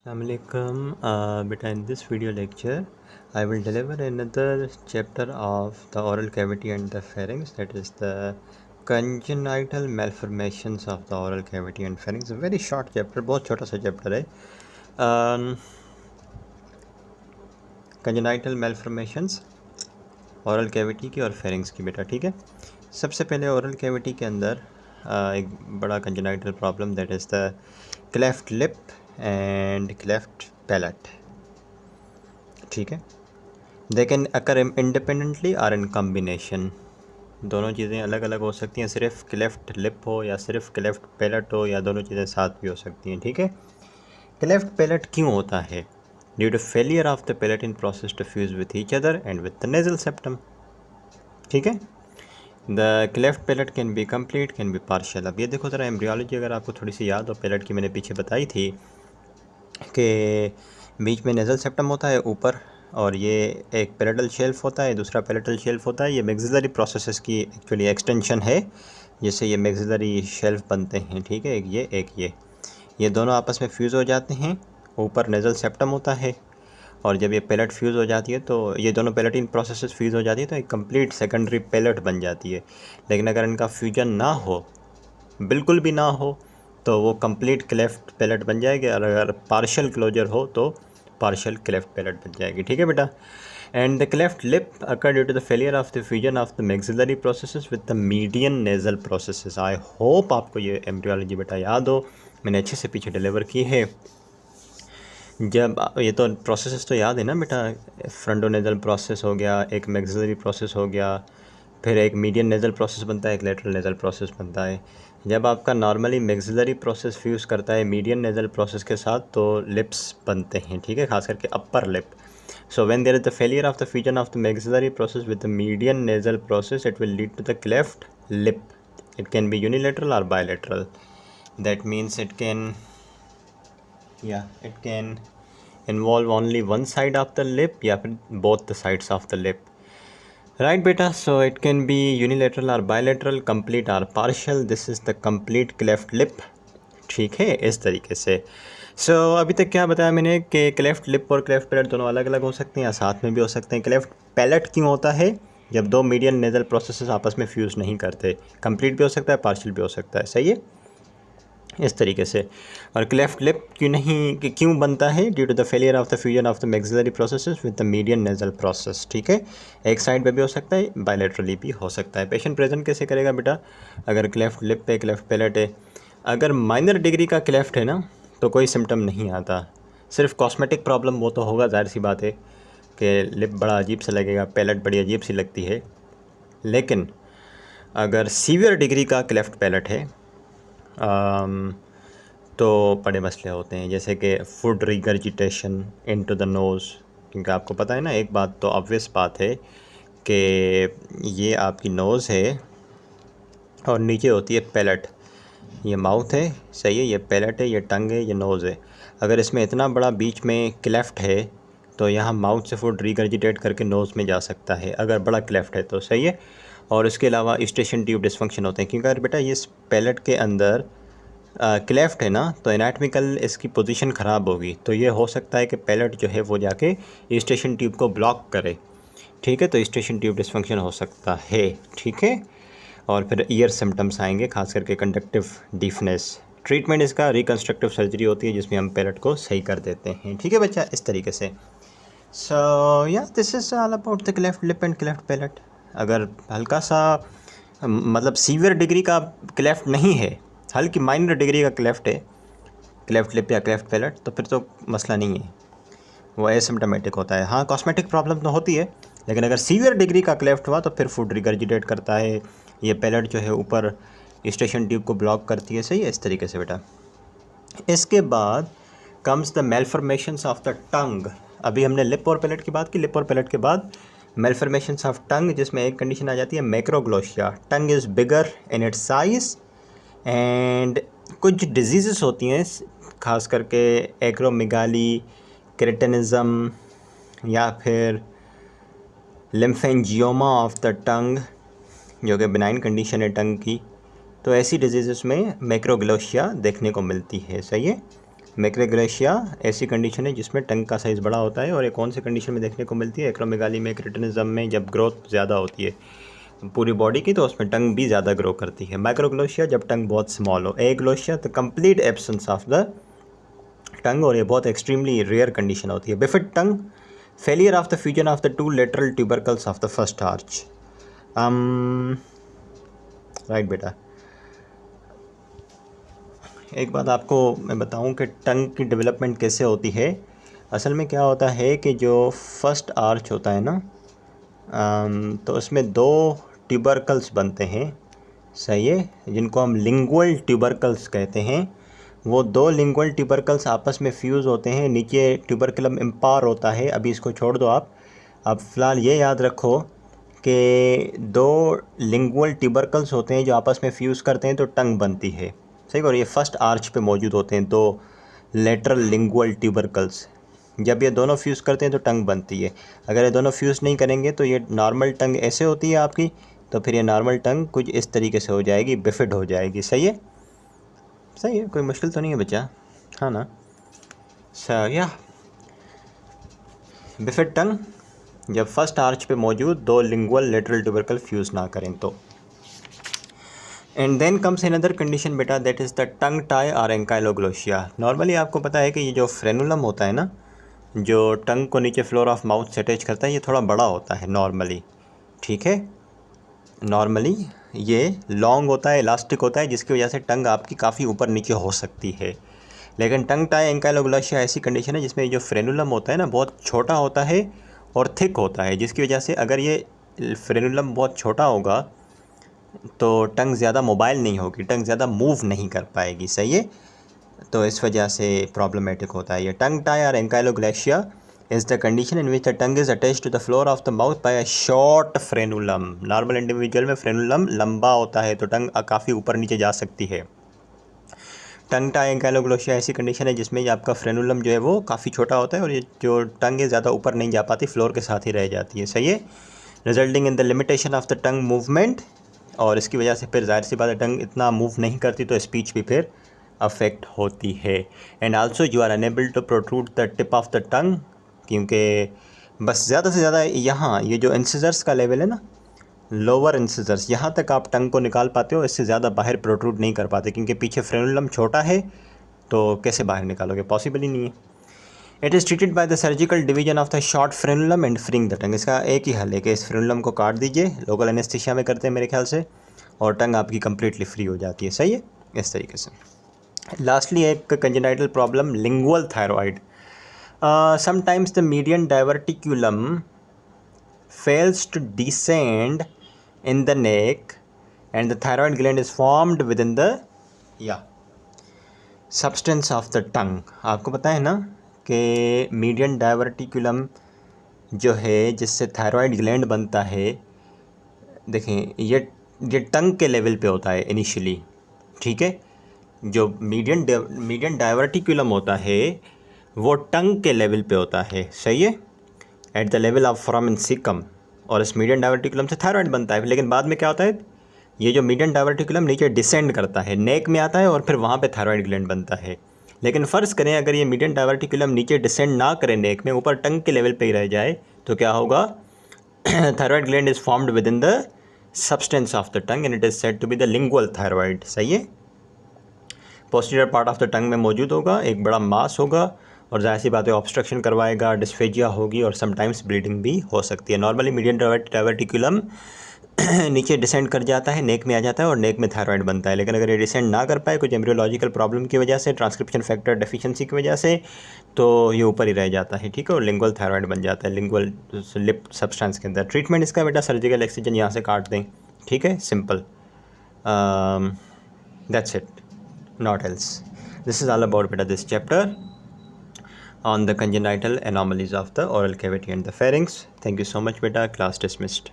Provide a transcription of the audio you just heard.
Assalamualaikum. Beta, in this video lecture, I will deliver another chapter of the oral cavity and the pharynx, that is the congenital malformations of the oral cavity and pharynx. A very short chapter, बहुत छोटा सा chapter है. congenital malformations oral cavity की और pharynx की बेटा, ठीक है. सबसे पहले oral cavity के अंदर एक बड़ा congenital problem, that is the cleft lip and cleft palate, ठीक है. They can occur independently or in combination. दोनों चीज़ें अलग अलग हो सकती हैं, सिर्फ क्लेफ्ट लिप हो या सिर्फ क्लेफ्ट पैलेट हो या दोनों चीज़ें साथ भी हो सकती हैं, ठीक है. क्लेफ्ट पैलेट क्यों होता है? Due to failure of the palate in process to fuse with each other and with the nasal septum, ठीक है. The cleft palate can be complete, can be partial. अब ये देखो ज़रा, एम्ब्रियोलॉजी अगर आपको थोड़ी सी याद हो पैलेट की, मैंने पीछे बताई थी कि बीच में नेजल सेप्टम होता है ऊपर, और ये एक पैलेटल शेल्फ होता है, दूसरा पैलेटल शेल्फ होता है. ये मैक्सिलरी प्रोसेसेस की एक्चुअली एक्सटेंशन है, जिससे ये मैक्सिलरी शेल्फ बनते हैं, ठीक है. एक ये दोनों आपस में फ्यूज़ हो जाते हैं. ऊपर नेजल सेप्टम होता है, और जब ये पैलेट फ्यूज़ हो जाती है तो ये दोनों पैलेटिन प्रोसेसेस फ्यूज़ हो जाती है तो एक कंप्लीट सेकेंडरी पैलेट बन जाती है. लेकिन अगर इनका फ्यूजन ना हो, बिल्कुल भी ना हो, तो वो कंप्लीट क्लेफ्ट पैलेट बन जाएगी, और अगर पार्शियल क्लोजर हो तो पार्शियल क्लेफ्ट पैलेट बन जाएगी, ठीक है बेटा. And the cleft lip occur due to the failure of the fusion of the maxillary processes with the median nasal processes. I hope आपको ये एम्ब्रियोलॉजी बेटा याद हो, मैंने अच्छे से पीछे डिलीवर की है. जब ये तो प्रोसेसेस तो याद है ना बेटा, फ्रंटोनेजल प्रोसेस हो गया, एक मैक्सिलरी प्रोसेस हो गया, फिर एक मीडियन नेजल प्रोसेस बनता है, एक लेटरल नेजल प्रोसेस बनता है. जब आपका नॉर्मली मैक्सिलरी प्रोसेस फ्यूज़ करता है मीडियन नेजल प्रोसेस के साथ तो लिप्स बनते हैं, ठीक है, खास करके upper lip. So when there is the failure of the fusion of the maxillary process with the median nasal process, it will lead to the cleft lip. It can be unilateral और bilateral. That means it can involve only one side of the lip या फिर both the sides of the lip, right beta. So it can be unilateral or bilateral, complete or partial. This is the complete cleft lip, ठीक है, इस तरीके से. सो अभी तक क्या बताया मैंने कि क्लेफ्ट लिप और क्लेफ्ट पैलेट दोनों अलग अलग हो सकते हैं या साथ में भी हो सकते हैं. क्लेफ्ट पैलेट क्यों होता है? जब दो मीडियन नेजल प्रोसेसेस आपस में फ्यूज़ नहीं करते. कंप्लीट भी हो सकता है, पार्शियल भी हो सकता है, सही है, इस तरीके से. और क्लेफ्ट लिप क्यों बनता है? Due to the failure of the fusion of the maxillary processes with the median nasal process, ठीक है. एक साइड पे भी हो सकता है, बायलेटरली भी हो सकता है. पेशेंट प्रेजेंट कैसे करेगा बेटा? अगर क्लेफ्ट लिप पे क्लेफ्ट पैलेट है, अगर माइनर डिग्री का क्लेफ्ट है ना, तो कोई सिम्टम नहीं आता, सिर्फ कॉस्मेटिक प्रॉब्लम वो तो होगा, जाहिर सी बात है कि लिप बड़ा अजीब सा लगेगा, पैलेट बड़ी अजीब सी लगती है. लेकिन अगर सीवियर डिग्री का क्लेफ्ट पैलेट है तो बड़े मसले होते हैं, जैसे कि food regurgitation into the nose. क्योंकि आपको पता है ना, एक बात तो ऑब्वियस बात है कि ये आपकी नोज़ है और नीचे होती है पैलेट. ये माउथ है, सही है, ये पैलेट है, ये टंग है, ये नोज़ है. अगर इसमें इतना बड़ा बीच में क्लेफ्ट है तो यहाँ माउथ से फूड रिगर्जिटेट करके नोज़ में जा सकता है, अगर बड़ा क्लेफ्ट है तो, सही है. और इसके अलावा यूस्टेशियन ट्यूब डिसफंक्शन होते हैं, क्योंकि अगर बेटा ये पैलेट के अंदर क्लेफ्ट है ना, तो एनाटमिकल इसकी पोजीशन ख़राब होगी, तो ये हो सकता है कि पैलेट जो है वो जाके यूस्टेशियन ट्यूब को ब्लॉक करे, ठीक है. तो यूस्टेशियन ट्यूब डिसफंक्शन हो सकता है, ठीक है. और फिर ईयर सिम्टम्स आएंगे, खास करके कंडक्टिव डीफनेस. ट्रीटमेंट इसका रिकन्स्ट्रक्टिव सर्जरी होती है, जिसमें हम पैलेट को सही कर देते हैं, ठीक है बच्चा, इस तरीके से. सो या this is all about the cleft lip and cleft palate. अगर हल्का सा मतलब सीवियर डिग्री का क्लेफ्ट नहीं है, हल्की माइनर डिग्री का क्लेफ्ट है, क्लेफ्ट लिप या क्लेफ्ट पैलेट, तो फिर तो मसला नहीं है, वो एसिम्प्टोमेटिक होता है. हाँ, कॉस्मेटिक प्रॉब्लम तो होती है, लेकिन अगर सीवियर डिग्री का क्लेफ्ट हुआ तो फिर फूड रिगर्जिटेट करता है, ये पैलेट जो है ऊपर यूस्टेशियन ट्यूब को ब्लॉक करती है, सही है, इस तरीके से बेटा. इसके बाद comes the malformations of the tongue. अभी हमने लिप और पैलेट की बात की, लिप और पैलेट के बाद मेलफॉर्मेशंस ऑफ टंग, जिसमें एक कंडीशन आ जाती है macroglossia. Tongue is bigger in its size and कुछ डिजीज़ होती हैं, खास करके एक्रोमेगाली, क्रेटिनिज़म या फिर लिम्फेंजियोमा ऑफ द टंग, जो कि बिनाइन कंडीशन है टंग की. तो ऐसी डिजीज़ में मैक्रोग्लोसिया देखने को मिलती है, सही है. मैक्रोग्लेशिया ऐसी कंडीशन है जिसमें टंग का साइज़ बड़ा होता है, और ये कौन सी कंडीशन में देखने को मिलती है? एक्रोमेगाली में, क्रिटिनिज्म में, जब ग्रोथ ज़्यादा होती है पूरी बॉडी की तो उसमें टंग भी ज़्यादा ग्रो करती है। माइक्रोग्लोशिया जब टंग बहुत स्मॉल हो। Aglossia the complete absence of the tongue, और ये बहुत एक्सट्रीमली रेयर कंडीशन होती है। Bifid tongue, failure of the fusion of the two lateral tubercles of the first arch. Right बेटा, एक बात आपको मैं बताऊं कि टंग की डेवलपमेंट कैसे होती है। असल में क्या होता है कि जो फर्स्ट आर्च होता है ना, तो उसमें दो ट्यूबरकल्स बनते हैं, सही है, जिनको हम लिंगुअल ट्यूबरकल्स कहते हैं। वो दो लिंगुअल ट्यूबरकल्स आपस में फ्यूज़ होते हैं, नीचे ट्यूबरकुलम इम्पार होता है। अभी इसको छोड़ दो आप फ़िलहाल ये याद रखो कि दो लिंगुअल ट्यूबरकल्स होते हैं जो आपस में फ्यूज़ करते हैं तो टंग बनती है, सही। और ये फर्स्ट आर्च पे मौजूद होते हैं दो लेटरल लिंगुअल ट्यूबरकल्स। जब ये दोनों फ्यूज़ करते हैं तो टंग बनती है। अगर ये दोनों फ्यूज़ नहीं करेंगे तो ये नॉर्मल टंग ऐसे होती है आपकी, तो फिर ये नॉर्मल टंग कुछ इस तरीके से हो जाएगी, बिफिड हो जाएगी, सही है। सही है, कोई मुश्किल तो नहीं है बच्चा, हाँ ना। या बिफिड टंग जब फर्स्ट आर्च पे मौजूद दो लिंगुअल लेटरल ट्यूबरकल फ्यूज़ ना करें तो। And then comes another condition बेटा, that is the tongue tie और एंकाइलोग्लोशिया। नॉर्मली आपको पता है कि ये जो फ्रेनुलम होता है ना, जो टंग को नीचे फ्लोर ऑफ माउथ से अटैच करता है, ये थोड़ा बड़ा होता है नॉर्मली, ठीक है। नॉर्मली ये लॉन्ग होता है, इलास्टिक होता है, जिसकी वजह से टंग आपकी काफ़ी ऊपर नीचे हो सकती है। लेकिन टंग टाई एंकाइलोग्लोशिया ऐसी कंडीशन है जिसमें जो फ्रेनुलम होता है ना, बहुत छोटा होता है और थिक होता है, जिसकी वजह से अगर ये फ्रेनुलम बहुत छोटा होगा तो टंग ज़्यादा मोबाइल नहीं होगी, टंग ज़्यादा मूव नहीं कर पाएगी, सही है। तो इस वजह से प्रॉब्लमेटिक होता है ये। टंग टाई और ankyloglossia is the condition in which the tongue is attached to the floor of the mouth by a short frenulum. Normal individual में फ्रेनुलम लंबा होता है तो टंग काफ़ी ऊपर नीचे जा सकती है। टंग टाई एंकाइलोग्लोशिया ऐसी कंडीशन है जिसमें आपका फ्रेनुलम जो है वो काफ़ी छोटा होता है और ये जो टंग है ज़्यादा ऊपर नहीं जा पाती, फ्लोर के साथ ही रह जाती है, सही है। Resulting in the limitation of the tongue movement, और इसकी वजह से फिर जाहिर सी बात है टंग इतना मूव नहीं करती तो स्पीच भी फिर अफेक्ट होती है। And also you are unable to protrude the tip of the tongue, क्योंकि बस ज़्यादा से ज़्यादा यहाँ ये जो इंसिजर्स का लेवल है ना, लोअर इंसिजर्स, यहाँ तक आप टंग को निकाल पाते हो, इससे ज़्यादा बाहर प्रोट्रूड नहीं कर पाते, क्योंकि पीछे फ्रेनुलम छोटा है तो कैसे बाहर निकालोगे, पॉसिबल ही नहीं है। It is treated by the surgical division of the short frenulum and freeing the tongue. इसका एक ही हल है कि इस फ्रेनुलम को काट दीजिए, लोकल एनेस्थीसिया में करते हैं मेरे ख्याल से, और टंग आपकी कम्प्लीटली फ्री हो जाती है, सही है, इस तरीके से। लास्टली एक congenital problem, lingual thyroid. Sometimes the median diverticulum fails to descend in the neck and the thyroid gland is formed within the substance of the tongue। आपको पता है ना कि मीडियन डाइवर्टिकुलम जो है जिससे थायराइड ग्लैंड बनता है, देखें ये टंग के लेवल पे होता है इनिशियली, ठीक है। जो मीडियन डाइवर्टिकुलम होता है वो टंग के लेवल पे होता है, सही है, at the level of foramen caecum, और इस मीडियन डाइवर्टिकुलम से थायराइड बनता है। लेकिन बाद में क्या होता है, ये जो मीडियन डाइवर्टिकुलम नीचे डिसेंड करता है, नेक में आता है और फिर वहाँ पे थायराइड ग्लैंड बनता है। लेकिन फ़र्ज़ करें अगर ये मीडियन डाइवर्टिकुलम नीचे डिसेंड ना करे नेक में, ऊपर टंग के लेवल पे ही रह जाए, तो क्या होगा, thyroid gland is formed within the substance of the tongue and it is said to be the lingual thyroid, सही है। Posterior part of the tongue में मौजूद होगा, एक बड़ा मास होगा और जाहिर सी बात है ऑब्स्ट्रक्शन करवाएगा, डिस्फेजिया होगी और समटाइम्स ब्लीडिंग भी हो सकती है। नॉर्मली मीडियन डाइवर्टिकुलम नीचे डिसेंड कर जाता है, नेक में आ जाता है और नेक में थायराइड बनता है। लेकिन अगर ये डिसेंड ना कर पाए कुछ एम्ब्रियोलॉजिकल प्रॉब्लम की वजह से, ट्रांसक्रिप्शन फैक्टर डेफिशिएंसी की वजह से, तो ये ऊपर ही रह जाता है, ठीक है, और लिंगुअल थायराइड बन जाता है लिंगुअल लिप सब्सटेंस के अंदर। ट्रीटमेंट इसका बेटा सर्जिकल एक्सिजन यहाँ से काट दें, ठीक है, simple, that's it, not else. This is all about बेटा this chapter on the congenital anomalies of the oral cavity and the pharynx. Thank you so much beta, class dismissed.